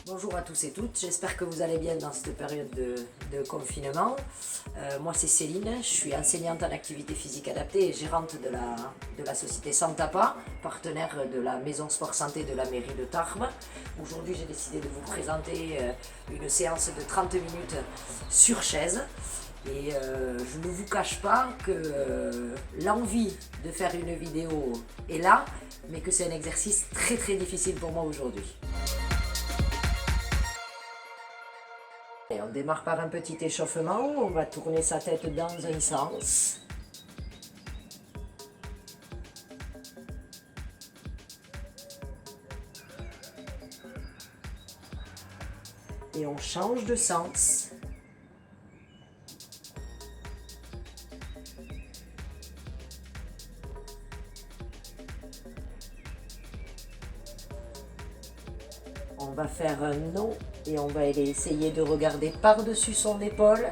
Bonjour à tous et toutes, j'espère que vous allez bien dans cette période de confinement. Moi c'est Céline, je suis enseignante en activité physique adaptée et gérante de la société Santapa, partenaire de la maison sport santé de la mairie de Tarbes. Aujourd'hui j'ai décidé de vous présenter une séance de 30 minutes sur chaise. Et je ne vous cache pas que l'envie de faire une vidéo est là, mais que c'est un exercice très difficile pour moi aujourd'hui. Et on démarre par un petit échauffement, on va tourner sa tête dans un sens. Et on change de sens. On va faire un non et on va aller essayer de regarder par-dessus son épaule.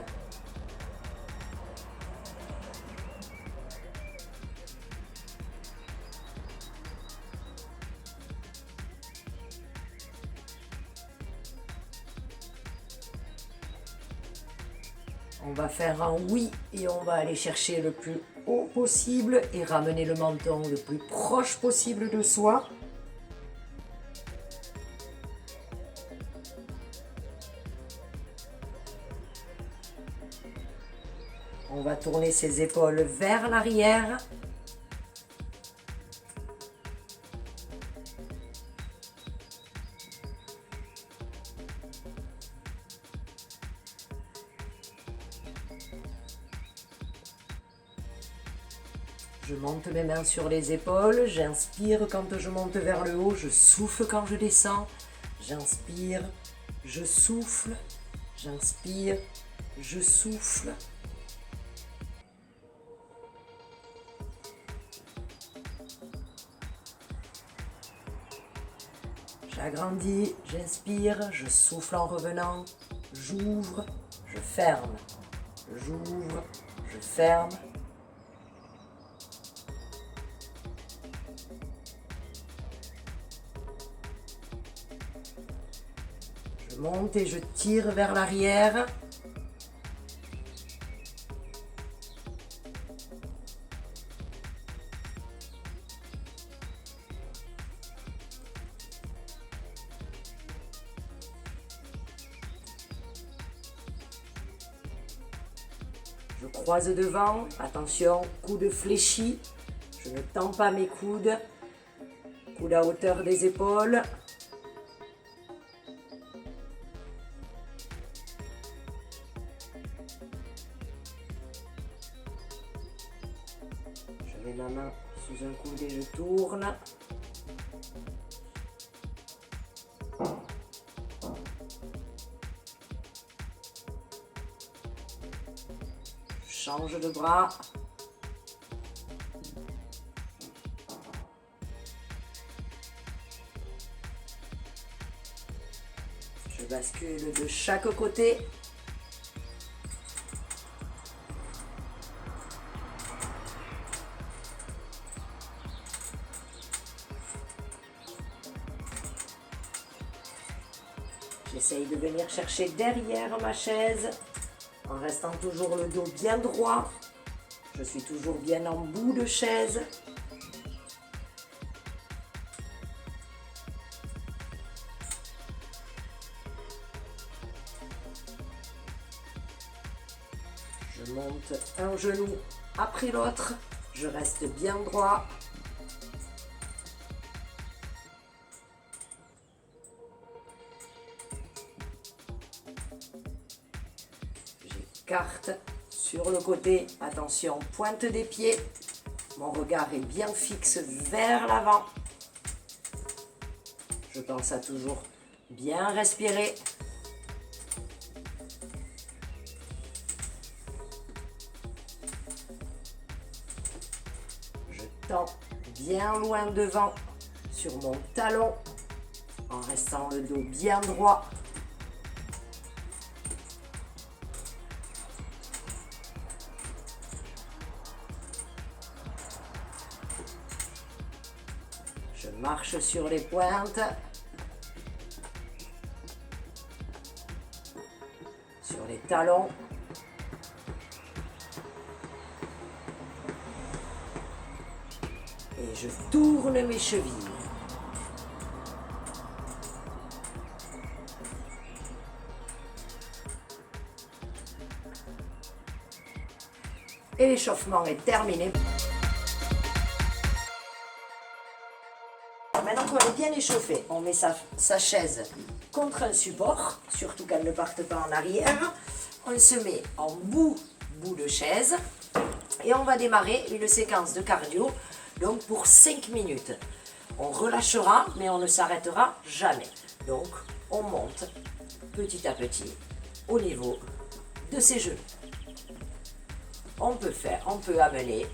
On va faire un oui et on va aller chercher le plus haut possible et ramener le menton le plus proche possible de soi. On va tourner ses épaules vers l'arrière. Je monte mes mains sur les épaules, j'inspire quand je monte vers le haut, je souffle quand je descends. J'inspire, je souffle, j'inspire, je souffle. J'agrandis, j'inspire, je souffle en revenant, j'ouvre, je ferme, j'ouvre, je ferme. Je monte et je tire vers l'arrière. Je croise devant, attention, coude fléchi, je ne tends pas mes coudes, coude à hauteur des épaules. Je mets ma main sous un coude et je tourne. Change de bras. Je bascule de chaque côté. J'essaye de venir chercher derrière ma chaise. En restant toujours le dos bien droit, je suis toujours bien en bout de chaise. Je monte un genou après l'autre, je reste bien droit. J'écarte sur le côté, attention, pointe des pieds. Mon regard est bien fixe vers l'avant. Je pense à toujours bien respirer. Je tends bien loin devant sur mon talon en restant le dos bien droit. Je marche sur les pointes. talons. Et je tourne mes chevilles. Et l'échauffement est terminé. Maintenant qu'on est bien échauffé, on met sa chaise contre un support, surtout qu'elle ne parte pas en arrière. On se met en bout de chaise et on va démarrer une séquence de cardio, donc pour 5 minutes. On relâchera, mais on ne s'arrêtera jamais. Donc, on monte petit à petit au niveau de ses genoux. On peut amener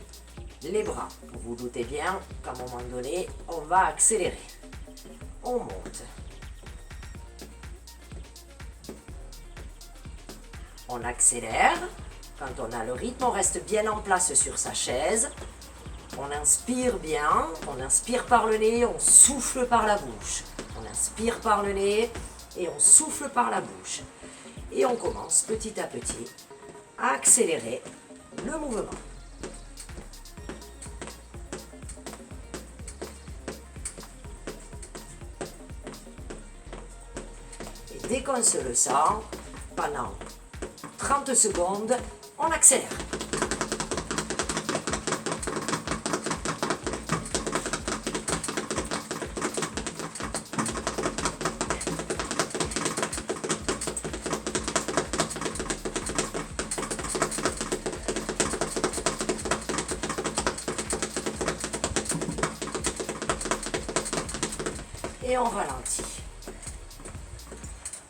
les bras. Vous vous doutez bien qu'à un moment donné, on va accélérer. On monte. On accélère. Quand on a le rythme, on reste bien en place sur sa chaise. On inspire bien. On inspire par le nez, on souffle par la bouche. On inspire par le nez et on souffle par la bouche. Et on commence petit à petit à accélérer le mouvement. Et dès qu'on se le sent, pendant 30 secondes, on accélère. Et on ralentit.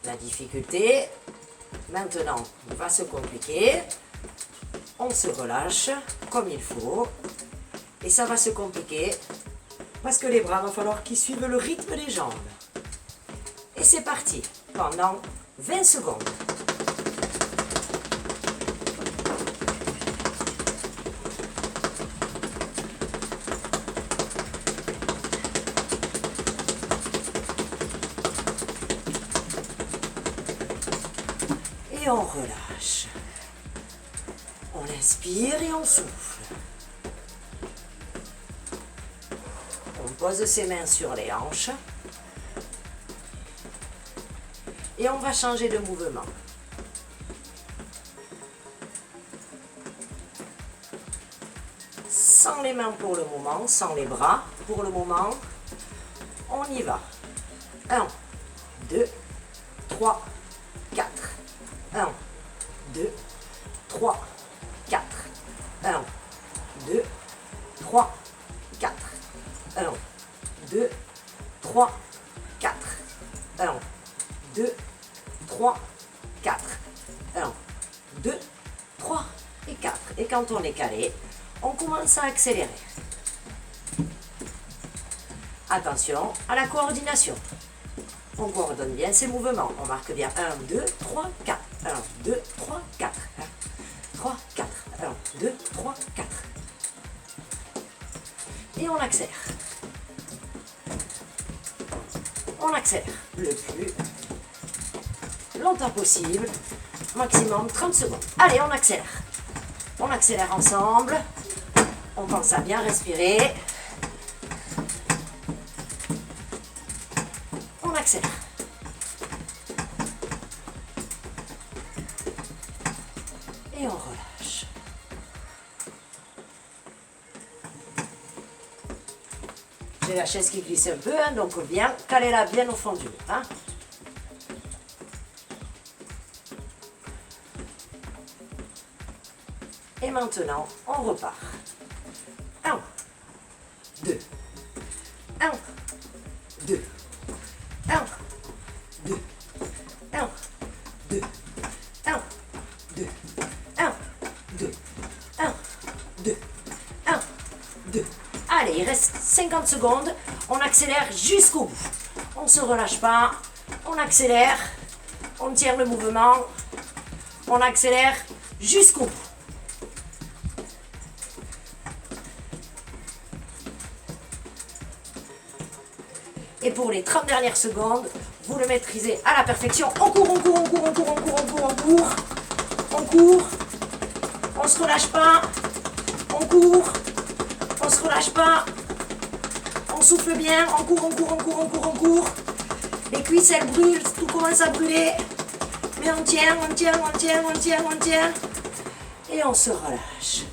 La difficulté, maintenant, va se compliquer. On se relâche comme il faut. Et ça va se compliquer parce que les bras, va falloir qu'ils suivent le rythme des jambes. Et c'est parti pendant 20 secondes. Et on relâche. On inspire et on souffle. On pose ses mains sur les hanches. Et on va changer de mouvement. Sans les mains pour le moment, sans les bras pour le moment. On y va. 1, 2, 3, 4. 1, 2, 3, 4. 1, 2, 3, 4. 1, 2, 3, 4. 1, 2, 3, 4. 1, 2, 3 et 4. Et quand on est calé, on commence à accélérer. Attention à la coordination. On coordonne bien ces mouvements. On marque bien 1, 2, 3, 4. 1, 2, 3, 4. 1, 3, 4. 1, 2, 3, 4. Et on accélère. On accélère le plus longtemps possible. Maximum 30 secondes. Allez, on accélère. On accélère ensemble. On pense à bien respirer. On accélère. Et on relâche. J'ai la chaise qui glisse un peu, hein, donc bien, calez-la bien au fond du lit. Hein. Et maintenant, on repart. 1, 2, 1, 2, 1, 2, 1, 2, 1, 2, 1, 2, 1, 2, 1, 2. Allez, il reste 50 secondes. On accélère jusqu'au bout. On ne se relâche pas. On accélère. On tient le mouvement. On accélère jusqu'au bout. Et pour les 30 dernières secondes, vous le maîtrisez à la perfection. On court, on court, on court, on court, on court, on court, on court. on court, on se relâche pas, on court, on se relâche pas, on souffle bien, on court, on court, on court, on court, on court. Les cuisses elles brûlent, tout commence à brûler, mais on tient, on tient, on tient, on tient, on tient, et on se relâche.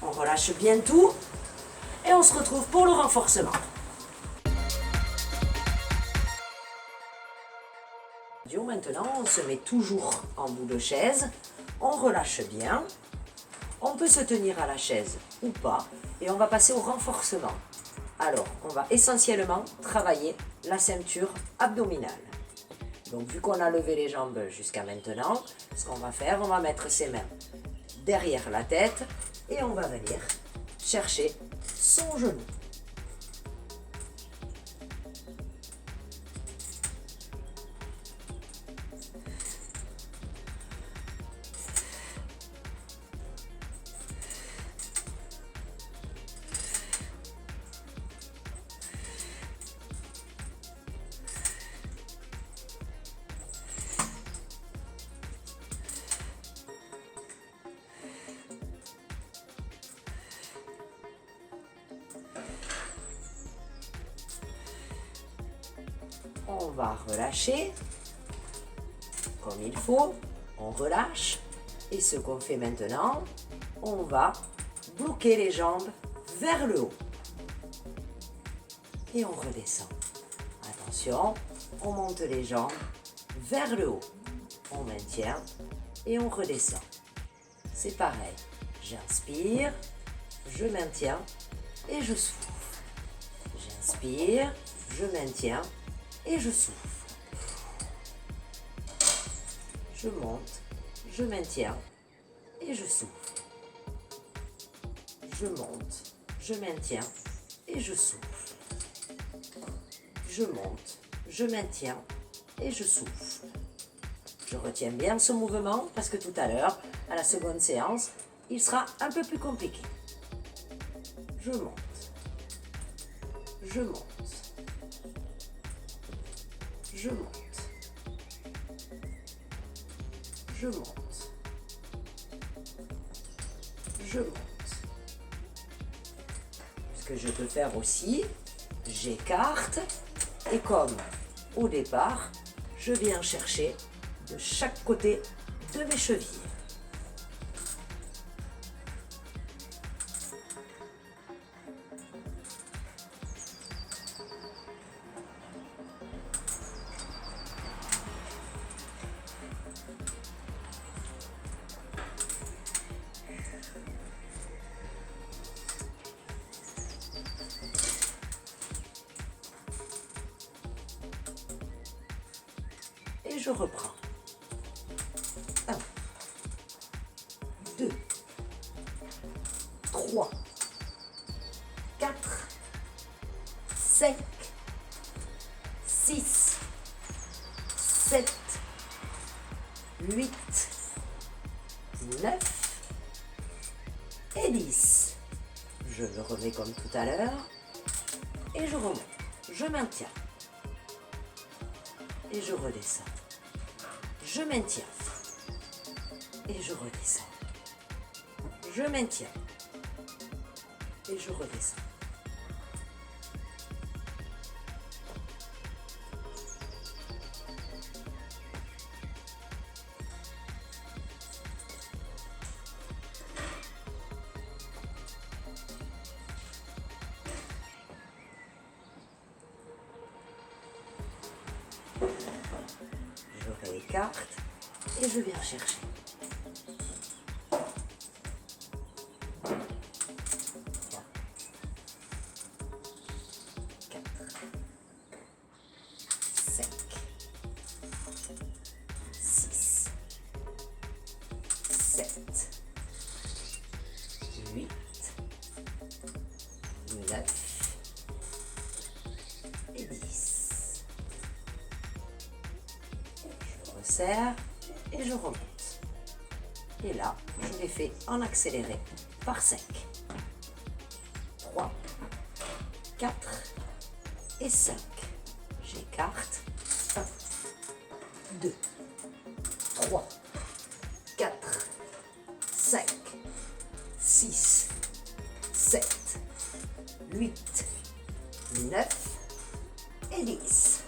On relâche bien tout, et on se retrouve pour le renforcement. Maintenant, on se met toujours en bout de chaise, on relâche bien, on peut se tenir à la chaise ou pas, et on va passer au renforcement. Alors, on va essentiellement travailler la ceinture abdominale. Donc, vu qu'on a levé les jambes jusqu'à maintenant, ce qu'on va faire, on va mettre ses mains derrière la tête et on va venir chercher son genou. On va relâcher comme il faut, on relâche et ce qu'on fait maintenant, on va bloquer les jambes vers le haut et on redescend. Attention, on monte les jambes vers le haut, on maintient et on redescend. C'est pareil, j'inspire, je maintiens et je souffle. J'inspire, je maintiens et je souffle. Je monte, je maintiens et je souffle. Je monte, je maintiens et je souffle. Je monte, je maintiens et je souffle. Je retiens bien ce mouvement parce que tout à l'heure, à la seconde séance, il sera un peu plus compliqué. Je monte, je monte. Je monte, je monte, je monte. Ce que je peux faire aussi, j'écarte et comme au départ, je viens chercher de chaque côté de mes chevilles. Et je reprends. 1, 2, 3, 4, 5, 6, 7, 8, 9 et 10. Je me remets comme tout à l'heure et je remonte. Je maintiens. Et je redescends. Je maintiens. Et je redescends. Je maintiens. Et je redescends. Je réécarte et je viens chercher. 4, 5, 6, 7, 8, 9 et 10. Je resserre et je remonte. Et là, je les fais en accéléré par 5. 3, 4 et 5. J'écarte. 1, 2, 3, 4, 8, 9 et 10.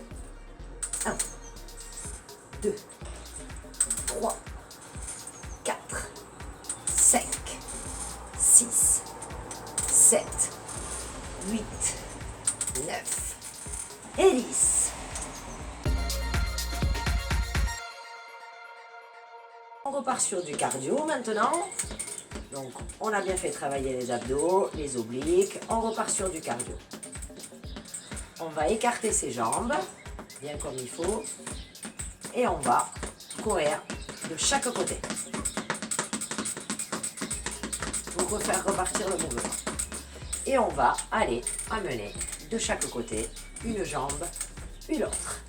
1, 2, 3, 4, 5, 6, 7, 8, 9 et 10. On repart sur du cardio maintenant. Donc on a bien fait travailler les abdos, les obliques. On repart sur du cardio. On va écarter ses jambes, bien comme il faut. Et on va courir de chaque côté. Pour refaire repartir le mouvement. Et on va aller amener de chaque côté une jambe puis l'autre.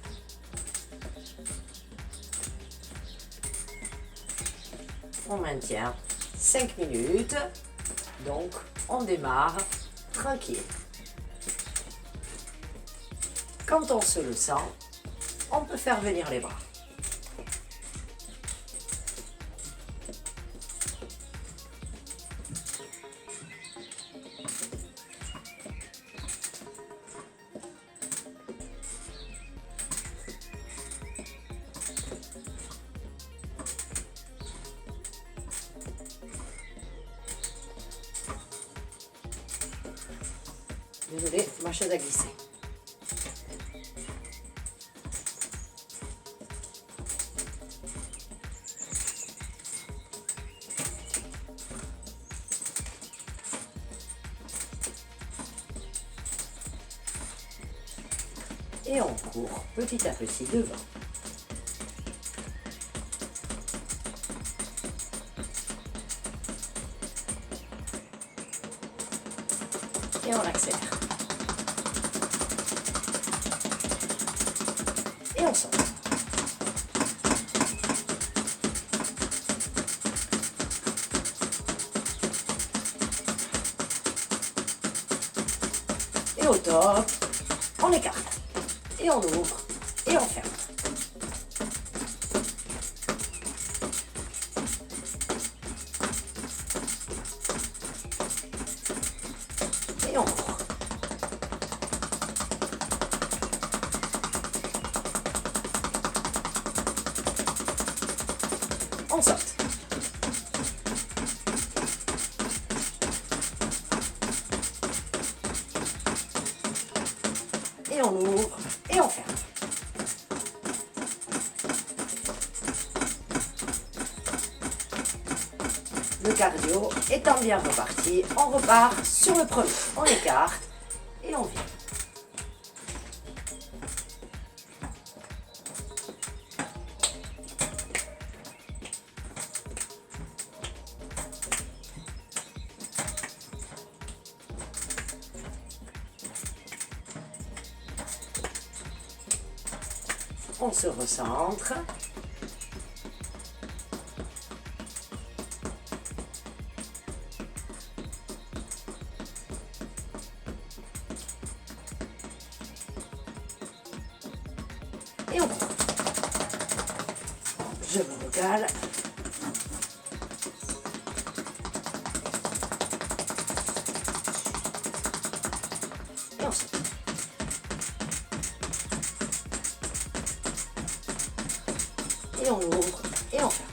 On maintient 5 minutes, donc on démarre tranquille. Quand on se le sent, on peut faire venir les bras. Désolée, ma chaise a glissé. Et on court petit à petit devant. Et on accélère. Et on sort. Et au top, on écarte. Et on ouvre. Et on ferme. Et on ouvre. On saute. Et on ouvre et on ferme. Le cardio étant bien reparti, on repart sur le premier. On écarte et on vient. On se recentre. Et on court. Je me recale. Et on saute. Et on ouvre et on ferme.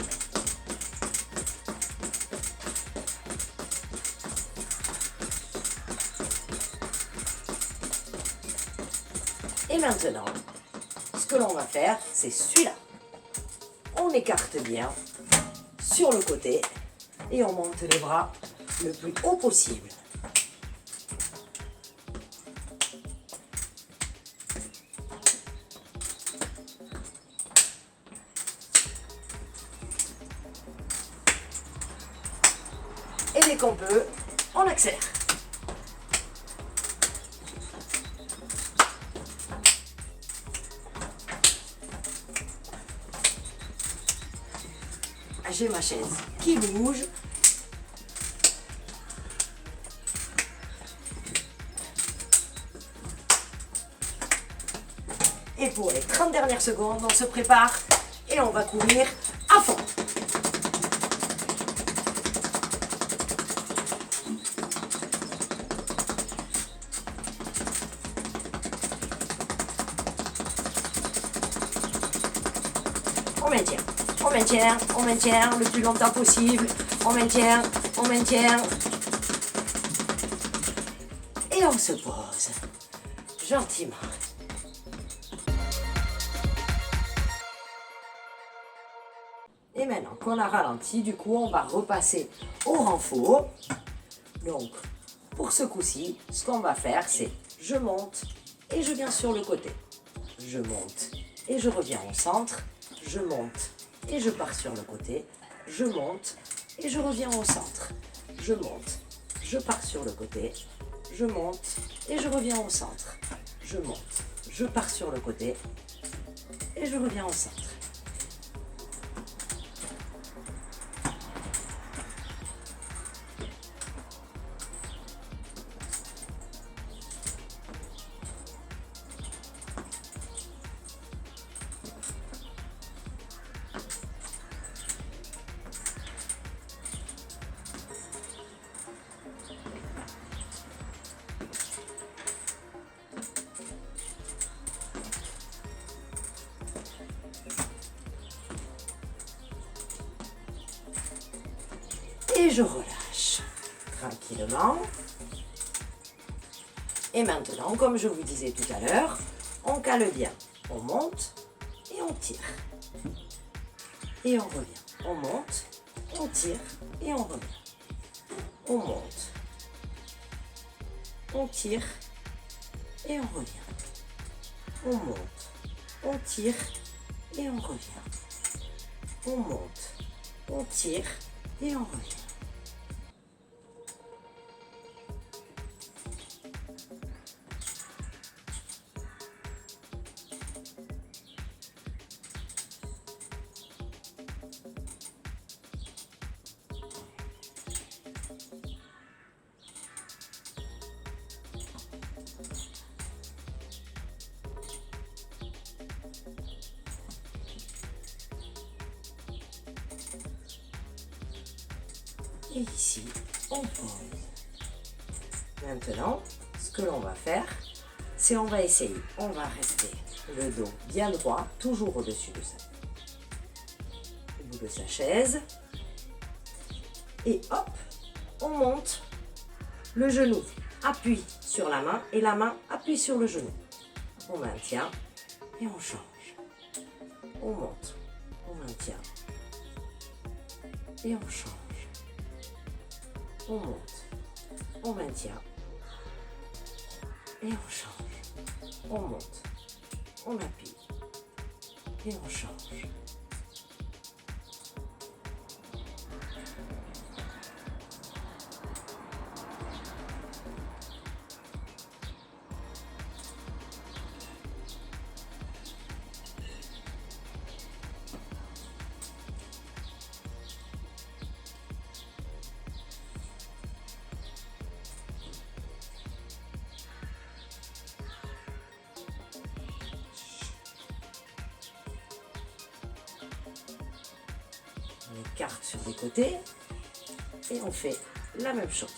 Et maintenant, ce que l'on va faire, c'est celui-là. On écarte bien sur le côté et on monte les bras le plus haut possible. Et dès qu'on peut, on accélère. J'ai ma chaise qui bouge. Et pour les 30 dernières secondes, on se prépare et on va courir à fond. on maintient, on maintient, on maintient le plus longtemps possible, on maintient, et on se pose gentiment. Et maintenant qu'on a ralenti, du coup, on va repasser au renfort. Donc, pour ce coup-ci, ce qu'on va faire, c'est je monte et je viens sur le côté. Je monte et je reviens au centre. Je monte et je pars sur le côté. Je monte et je reviens au centre. Je monte, je pars sur le côté. Je monte et je reviens au centre. Je monte, je pars sur le côté et je reviens au centre. Et je relâche tranquillement. Et maintenant, comme je vous disais tout à l'heure, on cale bien. On monte et on tire. Et on revient. On monte, on tire et on revient. On monte, on tire et on revient. On monte, on tire et on revient. On monte, on tire et on revient. Et ici, on pose. Maintenant, ce que l'on va faire, c'est on va essayer. On va rester le dos bien droit, toujours au-dessus de ça. Au bout de sa chaise. Et hop, on monte. Le genou appuie sur la main et la main appuie sur le genou. On maintient et on change. On monte, on maintient et on change. On monte, on maintient et on change. On monte, on appuie et on change. On écarte sur les côtés et on fait la même chose.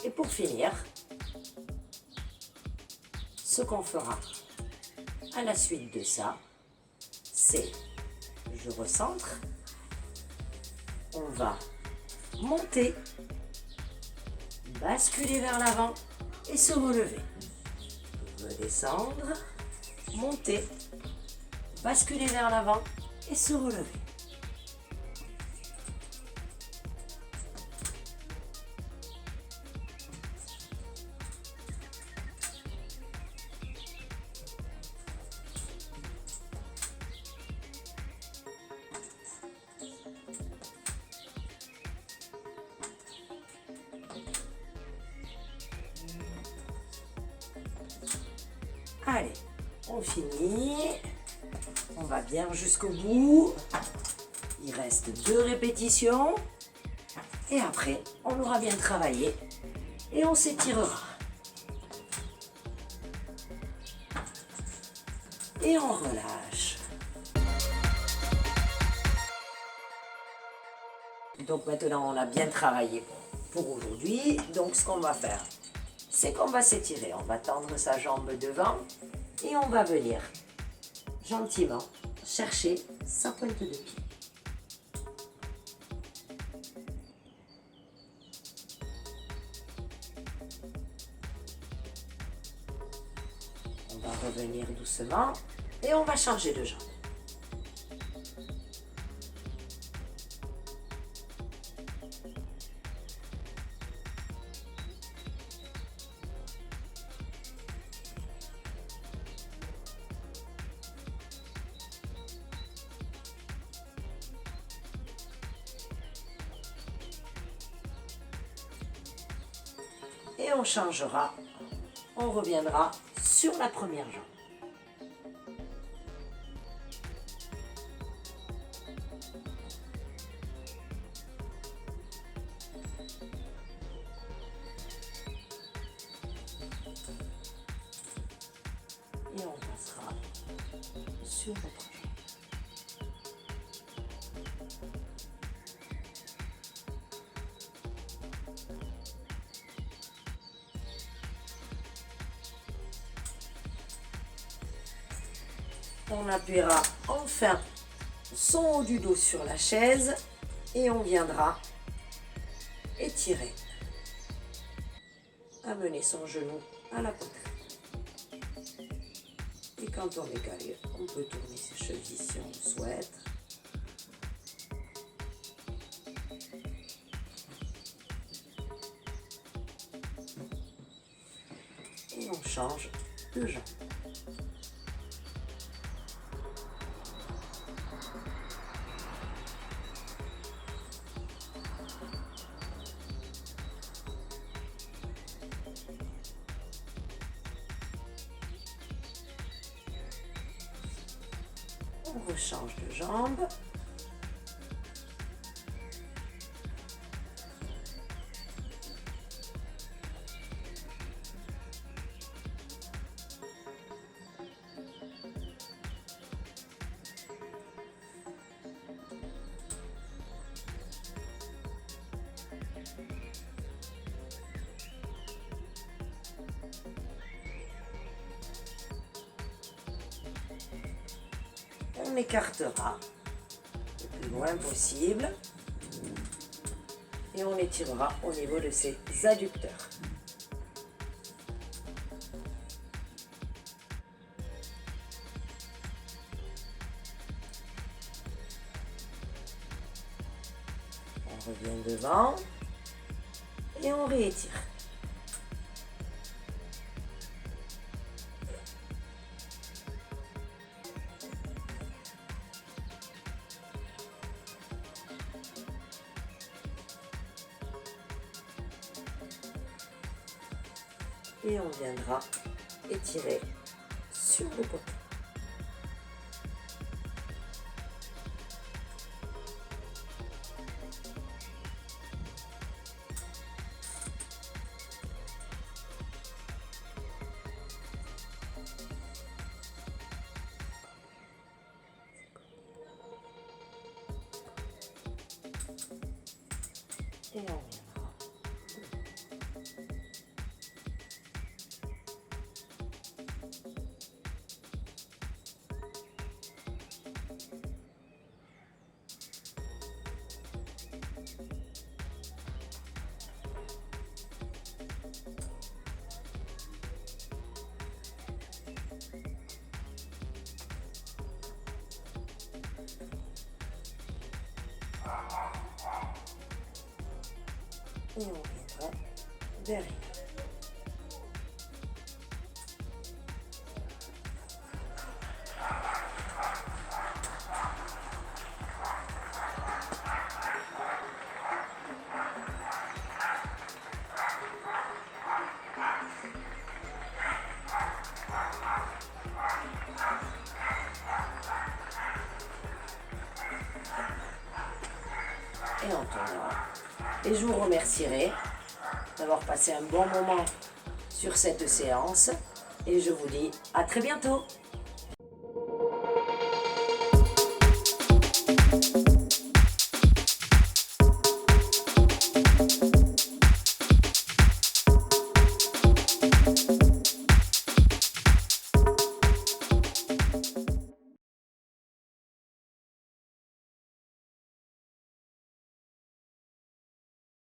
Et pour finir, ce qu'on fera à la suite de ça, c'est je recentre, on va monter, basculer vers l'avant et se relever. Redescendre, monter, basculer vers l'avant et se relever. Allez, on finit. On va bien jusqu'au bout. Il reste 2 répétitions. Et après, on aura bien travaillé. Et on s'étirera. Et on relâche. Donc maintenant, on a bien travaillé pour aujourd'hui. Donc ce qu'on va faire, c'est qu'on va s'étirer. On va tendre sa jambe devant et on va venir gentiment chercher sa pointe de pied. On va revenir doucement et on va changer de jambe. Et on changera, on reviendra sur la première jambe. Et on passera sur l'autre jambe. On appuiera enfin son haut du dos sur la chaise et on viendra étirer. Amener son genou à la poitrine. Et quand on est calé, on peut tourner ses chevilles si on le souhaite. Et on change de jambe. On rechange de jambe. On écartera le plus loin possible et on étirera au niveau de ses adducteurs. On revient devant et on réétire. Et on viendra étirer sur le côté. Et on viendra. Et on viendra derrière. et on tournera. Et je vous remercierai d'avoir passé un bon moment sur cette séance. Et je vous dis à très bientôt.